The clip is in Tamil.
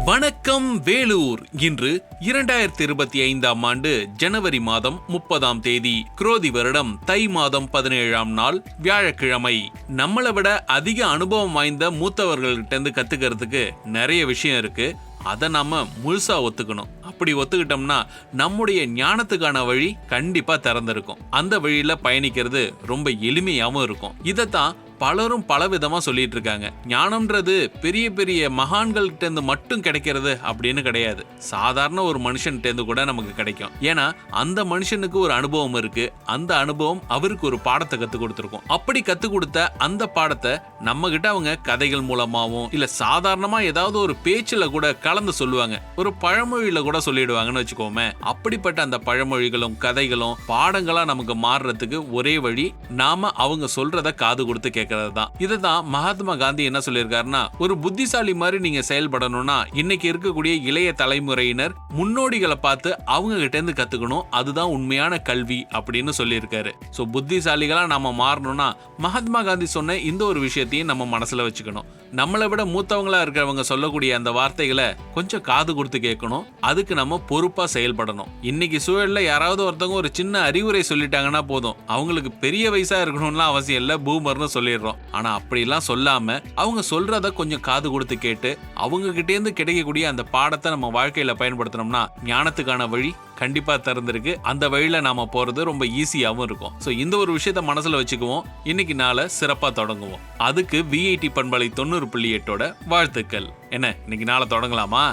வணக்கம் வேலூர். இன்று 2025ஆம் ஆண்டு ஜனவரி மாதம் 30ஆம் தேதி, குரோதி வருடம் தை மாதம் 17ஆம் நாள், வியாழக்கிழமை. நம்மளை விட அதிக அனுபவம் வாய்ந்த மூத்தவர்கள்ட்ட இருந்து கத்துக்கிறதுக்கு நிறைய விஷயம் இருக்கு. அதை நாம முழுசா ஒத்துக்கணும். அப்படி ஒத்துக்கிட்டோம்னா நம்முடைய ஞானத்துக்கான வழி கண்டிப்பா திறந்திருக்கும். அந்த வழியில பயணிக்கிறது ரொம்ப எளிமையாவும் இருக்கும். இதைத்தான் பலரும் பலவிதமா சொல்லிட்டு இருக்காங்க. ஞானம்ன்றது பெரிய பெரிய மகான்கள்கிட்ட இருந்து மட்டும் கிடைக்கிறது அப்படின்னு கிடையாது. சாதாரண ஒரு மனுஷன்கிட்ட இருந்து கூட நமக்கு கிடைக்கும். ஏன்னா அந்த மனுஷனுக்கு ஒரு அனுபவம் இருக்கு. அந்த அனுபவம் அவருக்கு ஒரு பாடத்தை கத்து கொடுத்துருக்கும். அப்படி கத்து கொடுத்த அந்த பாடத்தை நம்ம கிட்ட அவங்க கதைகள் மூலமாவும் இல்ல சாதாரணமா ஏதாவது ஒரு பேச்சுல கூட கலந்து சொல்லுவாங்க. ஒரு பழமொழியில கூட சொல்லிடுவாங்கன்னு வச்சுக்கோமே. அப்படிப்பட்ட அந்த பழமொழிகளும் கதைகளும் பாடங்களா நமக்கு மாறுறதுக்கு ஒரே வழி நாம அவங்க சொல்றத காது கொடுத்து கேட்க. இதுதான் மகாத்மா காந்தி என்ன சொல்லியிருக்காருன்னா, ஒரு புத்திசாலி மாதிரி நீங்க செயல்படணும்னா இன்னைக்கு இருக்கக்கூடிய இளைய தலைமுறையினர் முன்னோடிகளை பார்த்து அவங்க கிட்ட இருந்து கத்துக்கணும். அதுதான் உண்மையான கல்வி அப்படின்னு சொல்லியிருக்காரு. சோ புத்திசாலிகளா நாம மாறணும்னா மகாத்மா காந்தி சொன்ன இந்த ஒரு விஷயத்தையும் நம்ம மனசுல வச்சுக்கணும். நம்மளை விட மூத்தவங்களா இருக்கிறவங்க சொல்லக்கூடிய அந்த வார்த்தைகளை கொஞ்சம் காது கொடுத்து கேட்கணும். அதுக்கு நம்ம பொறுப்பா செயல்படணும். இன்னைக்கு சூழல்ல யாராவது ஒருத்தவங்க ஒரு சின்ன அறிவுரை சொல்லிட்டாங்கன்னா போதும், அவங்களுக்கு பெரிய வயசா இருக்கணும்லாம் அவசியம் இல்ல, பூமர்னு சொல்லிடுறோம். ஆனா அப்படிலாம் சொல்லாம அவங்க சொல்றத கொஞ்சம் காது கொடுத்து கேட்டு அவங்க கிட்டே இருந்து கிடைக்கக்கூடிய அந்த பாடத்தை நம்ம வாழ்க்கையில பயன்படுத்தணும்னா ஞானத்துக்கான வழி கண்டிப்பா திறந்திருக்கு. அந்த வழியில நாம போறது ரொம்ப ஈஸியாவும் இருக்கும். சோ இந்த ஒரு விஷயத்த மனசுல வச்சுக்குவோம். இன்னைக்கு நாளை சிறப்பா தொடங்குவோம். அதுக்கு VIT பண்பலை 90.8 வாழ்த்துக்கள். என்ன இன்னைக்கு நாளை தொடங்கலாமா?